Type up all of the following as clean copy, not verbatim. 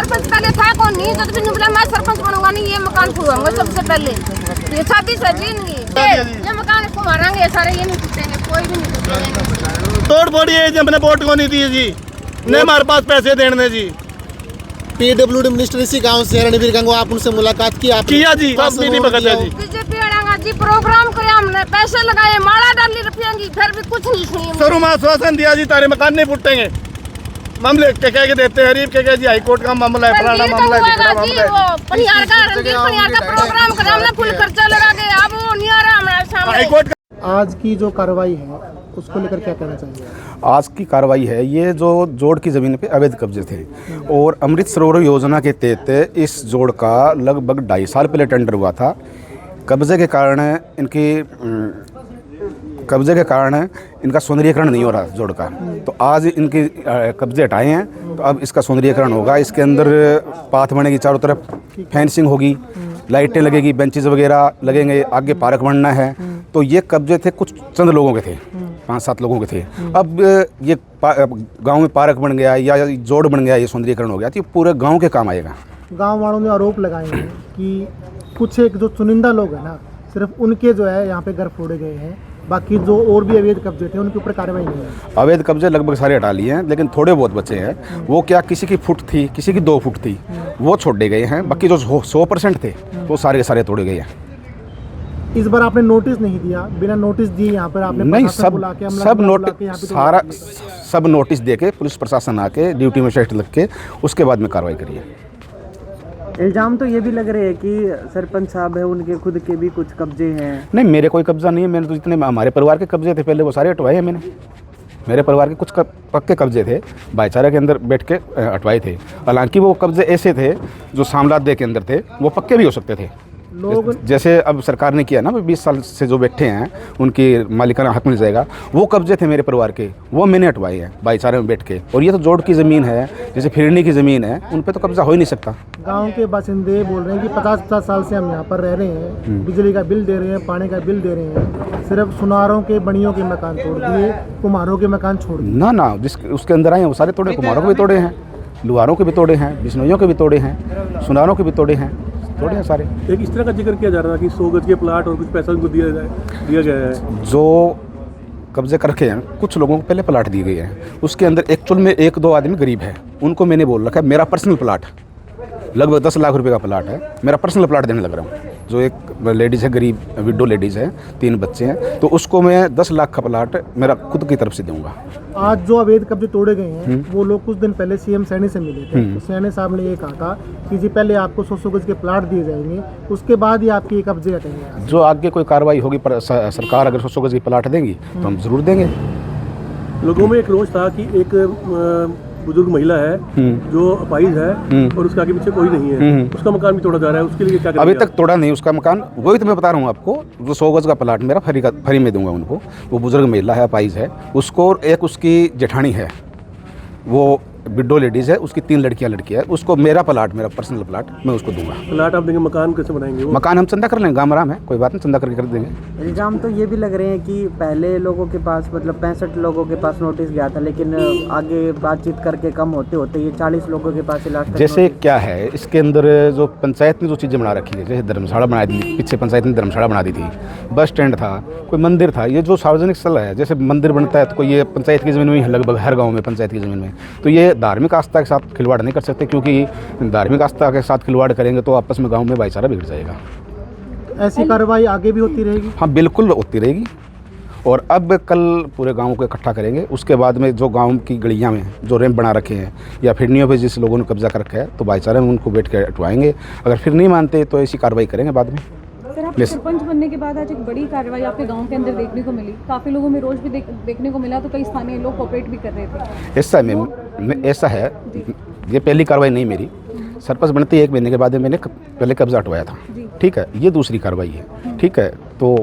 सरपंच पहले था कौन नहीं, जब भी बोला मैं सरपंच बनूंगा नहीं, ये मकान खुलवाऊंगा सबसे पहले। ये शादी सजी नहीं, ये मकान इसको मारेंगे सारे, ये नहीं टूटेंगे, कोई भी नहीं टूटेंगे। तोड़ फोड़ी है जी, हमने वोट को नहीं दी जी, नहीं हमारे पास पैसे देने जी। पीडब्ल्यूडी मिनिस्टर इसी गांव से रणवीर गंगवा, आप उनसे मुलाकात की? आप किया जी, सब नहीं पकड़ा जी। बीजेपी अड़ांगा जी, प्रोग्राम किया हमने, पैसे लगाए, माला डाली रुपया की, फिर भी कुछ नहीं सुनी। शुरू में आश्वासन दिया जी तारे मकान नहीं फूटेंगे, मामले कह के देते हैं, के जी हाईकोर्ट का मामला है, फलाना मामला है, ढिकड़ा मामला है। पनियार का रणवीर पनियार का प्रोग्राम करा हमने, फुल खर्चा लगा के, अब वो नहीं आ रहा हमारे सामने। हाईकोर्ट आज की जो कार्रवाई है उसको लेकर क्या कहना चाहिए? आज की कार्रवाई है, ये जो जोड़ की ज़मीन पे अवैध कब्जे थे और अमृत सरोवर योजना के तहत इस जोड़ का लगभग 2.5 साल पहले टेंडर हुआ था। कब्जे के कारण इनका सौंदर्यीकरण नहीं हो रहा जोड़ का, तो आज इनके कब्जे हटाए हैं, तो अब इसका सौंदर्यीकरण होगा। इसके अंदर पाथ बनेगी, चारों तरफ फेंसिंग होगी, लाइटें लगेगी, बेंचेस वगैरह लगेंगे, आगे पार्क बनना है। तो ये कब्जे थे कुछ चंद लोगों के थे, 5-7 लोगों के थे। अब ये गांव में पार्क बन गया या जोड़ बन गया, ये सौंदर्यीकरण हो गया, तो ये पूरे गांव के काम आएगा। गांव वालों ने आरोप लगाए हैं कि कुछ एक जो चुनिंदा लोग हैं ना, सिर्फ उनके जो है यहाँ पे घर फोड़े गए हैं, बाकी जो और भी अवैध कब्जे थे उनके ऊपर कार्रवाई नहीं है। अवैध कब्जे लगभग सारे हटा लिए हैं, लेकिन थोड़े बहुत बचे हैं। वो क्या, किसी की फुट थी, किसी की 2 फुट थी, वो छोड़े गए हैं। बाकी जो 100% थे वो सारे के सारे तोड़े गए हैं। इस बार आपने नोटिस नहीं दिया, बिना नोटिस दिए यहाँ पर आपने नहीं, सब नोटिस दे के पुलिस प्रशासन आके ड्यूटी में शिफ्ट लग के उसके बाद में कार्रवाई करी है। इल्जाम तो ये भी लग रहे हैं कि सरपंच साहब है, उनके खुद के भी कुछ कब्जे हैं। नहीं, मेरे कोई कब्जा नहीं है। मैंने तो जितने हमारे परिवार के कब्जे थे पहले वो सारे हटवाए हैं मैंने। मेरे परिवार के कुछ पक्के कब्जे थे, भाईचारा के अंदर बैठ के हटवाए थे। हालांकि वो कब्जे ऐसे थे जो साम्राज्य के अंदर थे, वो पक्के भी हो सकते थे। लोग जैसे अब सरकार ने किया ना, 20 साल से जो बैठे हैं उनकी मालिकाना हक मिल जाएगा, वो कब्जे थे मेरे परिवार के, वो मैंने हटवाए हैं भाईचारे में बैठ के। और ये तो जोड़ की ज़मीन है, जैसे फिरनी की ज़मीन है, उन पे तो कब्जा हो ही नहीं सकता। गांव के बासिंदे बोल रहे हैं कि 50-50 साल से हम यहाँ पर रह रहे हैं, बिजली का बिल दे रहे हैं, पानी का बिल दे रहे हैं, सिर्फ सुनारों के बनियों के मकान तोड़ दिए, कुम्हारों के मकान छोड़ दिए। ना, जिसके उसके अंदर आए हैं वो सारे तोड़े, कुम्हारों के भी तोड़े हैं, लुहारों के भी तोड़े हैं, बिश्नोइयों के भी तोड़े हैं, सुनारों के भी तोड़े हैं सारे। एक इस तरह का जिक्र किया जा रहा था कि 100 गज के प्लाट और कुछ पैसा उनको दिया गया है। जो कब्जे कर रखे हैं कुछ लोगों को पहले प्लाट दिए गए हैं, उसके अंदर एक्चुअल में 1-2 आदमी गरीब है, उनको मैंने बोल रखा है मेरा पर्सनल प्लाट लगभग 10 लाख रुपए का प्लाट है, मेरा पर्सनल प्लाट देने लग रहा हूँ। जो एक लेडीज़ है, गरीब विडो लेडीज़ है, 3 बच्चे हैं, तो उसको मैं 10 लाख का प्लाट मेरा खुद की तरफ से दूंगा। आज जो अवैध कब्जे तोड़े गए हैं वो लोग कुछ दिन पहले सीएम सैनी से मिले थे, तो सैनी साहब ने ये कहा था कि जी पहले आपको 100 गज के प्लाट दिए जाएंगे, उसके बाद ही आपके कब्जे हटेंगे। जो आगे कोई कार्रवाई होगी, पर सरकार अगर 100 गज की प्लाट देंगी तो हम जरूर देंगे। लोगों में एक रोष था कि एक बुजुर्ग महिला है जो अपाहिज है और उसके आगे पीछे कोई नहीं है, उसका मकान भी तोड़ा जा रहा है, उसके लिए क्या अभी तक तोड़ा नहीं उसका मकान। वही तो मैं बता रहा हूँ आपको, जो 100 गज का प्लाट मेरा फ्री में दूंगा उनको। वो बुजुर्ग महिला है, अपाहिज है, उसको, एक उसकी जेठानी है, वो विडो लेडीज़ है, उसकी 3 लड़कियां है, उसको मेरा प्लाट, मेरा पर्सनल प्लाट मैं उसको दूंगा। प्लाट आप देंगे, मकान कैसे बनाएंगे? मकान हम चंदा कर लेंगे, गाँव आराम है, कोई बात नहीं, चंदा करके कर देंगे। इल्जाम तो ये भी लग रहे हैं कि पहले लोगों के पास, मतलब 65 लोगों के पास नोटिस गया था, लेकिन आगे बातचीत करके कम होते होते ये 40 लोगों के पास लास्ट। जैसे क्या है, इसके अंदर जो पंचायत ने जो चीज़ें बना रखी है, जैसे धर्मशाला बना दी, पीछे पंचायत ने धर्मशाला बना दी थी, बस स्टैंड था, कोई मंदिर था, ये जो सार्वजनिक स्थल है, जैसे मंदिर बनता है तो कोई ये पंचायत की ज़मीन में, लगभग हर गाँव में पंचायत की ज़मीन में, तो ये धार्मिक आस्था के साथ खिलवाड़ नहीं कर सकते, क्योंकि धार्मिक आस्था के साथ खिलवाड़ करेंगे तो आपस में गांव में भाईचारा बिगड़ जाएगा। ऐसी कार्रवाई आगे भी होती रहेगी? हाँ, बिल्कुल होती रहेगी। और अब कल पूरे गांव को इकट्ठा करेंगे, उसके बाद में जो गांव की गलियां में जो रैंप बना रखे हैं या फिरनियों पे जिस लोगों ने कब्जा कर रखा है, तो भाईचारे में उनको बैठ के हटवाएंगे। अगर फिर नहीं मानते तो ऐसी कार्रवाई करेंगे बाद में। सर, आप सरपंच बनने के बाद आज एक बड़ी कार्रवाई आपके गांव के अंदर देखने को मिली, काफ़ी लोगों में रोष भी देखने को मिला, तो कई स्थानीय लोग कोऑपरेट भी कर रहे थे। ऐसा है, ये पहली कार्रवाई नहीं मेरी। सरपंच बनते 1 महीने के बाद मैंने पहले कब्जा हटवाया था, ठीक है, ये दूसरी कार्रवाई है, ठीक है। तो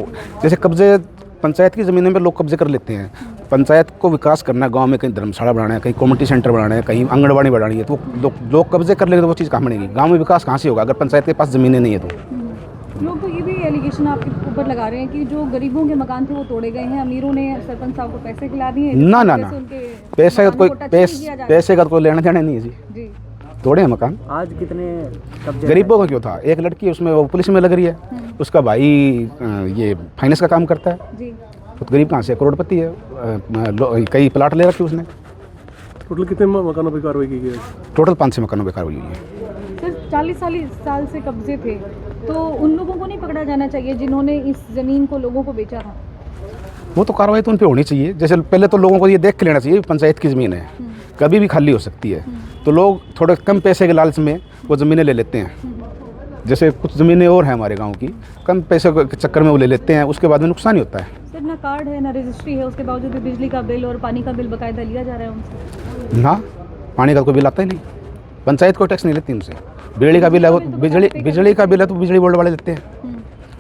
जैसे कब्जे पंचायत की ज़मीनों में लोग कब्जे कर लेते हैं, पंचायत को विकास करना है, गांव में कहीं धर्मशाला बनाना है, कहीं कम्युनिटी सेंटर बनाना है, कहीं आंगनबाड़ी बढ़ानी है, तो लोग कब्जे कर लेंगे तो वो चीज़ कहाँ बनेगी? गाँव में विकास कहाँ से होगा अगर पंचायत के पास ज़मीनें नहीं है तो? लोग तो ये भी एलिगेशन आपके ऊपर लगा रहे हैं कि जो गरीबों के मकान थे वो तोड़े गए हैं, अमीरों ने सरपंच साहब को पैसे खिला दिए। ना, पैसे का कोई लेना देना नहीं है जी। तोड़े हैं मकान। आज कितने कब्जे गरीबों का क्यों था, एक लड़की है उसमें वो पुलिस में लग रही है, उसका भाई ये फाइनेंस का काम करता है, जी तो गरीब कहाँ से, करोड़पति है, कई प्लाट ले रखे उसने। टोटल कितने मकानों पर कार्रवाई की गई है? टोटल 5 मकानों पर कार्रवाई हुई है। सर 40 साल से कब्जे थे, तो उन लोगों को नहीं पकड़ा जाना चाहिए जिन्होंने इस ज़मीन को लोगों को बेचा था? वो तो कार्रवाई तो उन पर होनी चाहिए। जैसे पहले तो लोगों को ये देख के लेना चाहिए पंचायत की ज़मीन है, कभी भी खाली हो सकती है, तो लोग थोड़े कम पैसे के लालच में वो ज़मीनें ले लेते हैं। जैसे कुछ ज़मीनें और हैं हमारे गांव की, कम पैसे के चक्कर में वो ले लेते हैं, उसके बाद में नुकसान ही होता है। सर ना कार्ड है ना रजिस्ट्री है, उसके बावजूद भी बिजली का बिल और पानी का बिल बाकायदा लिया जा रहा है उनसे? ना, पानी का कोई बिल आता ही नहीं, पंचायत को टैक्स नहीं लेती उनसे। बिजली का बिल है वो बिजली का बिल है तो बिजली बोर्ड वाले देते हैं,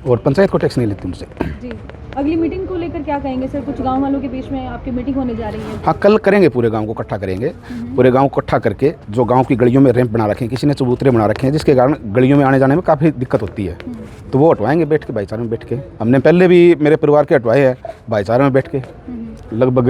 और पंचायत को टैक्स नहीं लेती उनसे। जी, अगली मीटिंग को लेकर क्या कहेंगे सर? कुछ गांव वालों के बीच में आपकी मीटिंग होने जा रही है? हाँ, कल करेंगे, पूरे गांव को इकट्ठा करेंगे। पूरे गांव को इकट्ठा करके जो गांव की गलियों में रैंप बना रखे हैं, किसी ने चबूतरे बना रखे हैं, जिसके कारण गलियों में आने जाने में काफ़ी दिक्कत होती है, तो वो हटवाएंगे बैठ के, भाईचारे में बैठ के। हमने पहले भी मेरे परिवार के हटवाए हैं भाईचारे में बैठ के, लगभग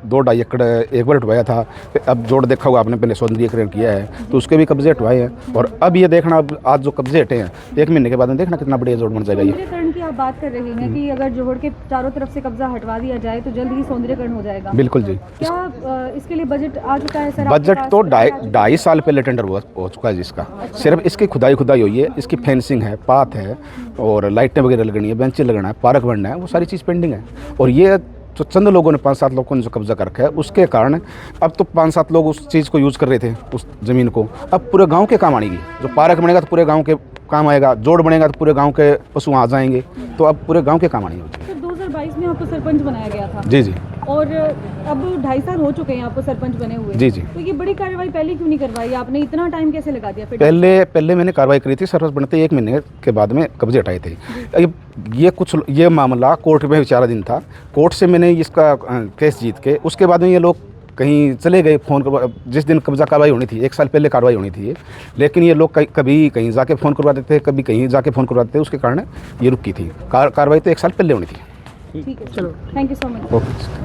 2-2.5 एकड़ एक बार हटवाया था। अब जोड़ देखा हुआ आपने, पहले सौंदर्यीकरण किया है तो उसके भी कब्जे हटवाए हैं, और अब ये देखना, अब आज जो कब्जे हटे हैं 1 महीने के बाद में देखना कितना बढ़िया जोड़ बन जाएगा ये। सौंदर्यीकरण की आप बात कर रही हैं कि अगर जोहड़ के चारों तरफ से कब्जा हटवा दिया जाए तो जल्द ही सौंदर्यीकरण हो जाएगा? बिल्कुल जी। क्या इसके लिए बजट आ चुका है सर आपके बजट पास? तो 2.5 साल पहले टेंडर हो चुका है जिसका। सिर्फ इसकी खुदाई हुई है, इसकी फेंसिंग है, पाथ है, और लाइटें वगैरह लगनी है, बेंचें लगाना है, पार्क बनना है, वो सारी चीज़ पेंडिंग है। और ये तो चंद लोगों ने, 5-7 लोगों ने जो कब्जा कर रखा है, उसके कारण अब तो 5-7 लोग उस चीज़ को यूज़ कर रहे थे, उस ज़मीन को। अब पूरे गांव के काम आएगी। जो पार्क बनेगा तो पूरे गांव के काम आएगा, जोड़ बनेगा तो पूरे गांव के पशु आ जाएंगे, तो अब पूरे गांव के काम आएंगे। सर 2022 में आपको सरपंच बनाया गया था? जी जी। और अब 2.5 साल हो चुके हैं आपको सरपंच बने हुए। जी जी। तो ये बड़ी कार्रवाई पहले क्यों नहीं करवाई आपने? इतना टाइम कैसे लगा दिया फिर? पहले मैंने कार्रवाई करी थी, सरपंच बनते 1 महीने के बाद में कब्जे हटाए थे। ये मामला कोर्ट में विचाराधीन था। कोर्ट से मैंने इसका केस जीत के, उसके बाद में ये लोग कहीं चले गए, फ़ोन करवा, जिस दिन कब्जा कार्रवाई होनी थी 1 साल पहले कार्रवाई होनी थी, लेकिन ये लोग कभी कहीं जाके फ़ोन करवा देते, कभी कहीं जाके फ़ोन करवा देते, उसके कारण ये रुकी थी। कार्रवाई तो 1 साल पहले होनी थी। ठीक है, चलो, thank you so much. Okay.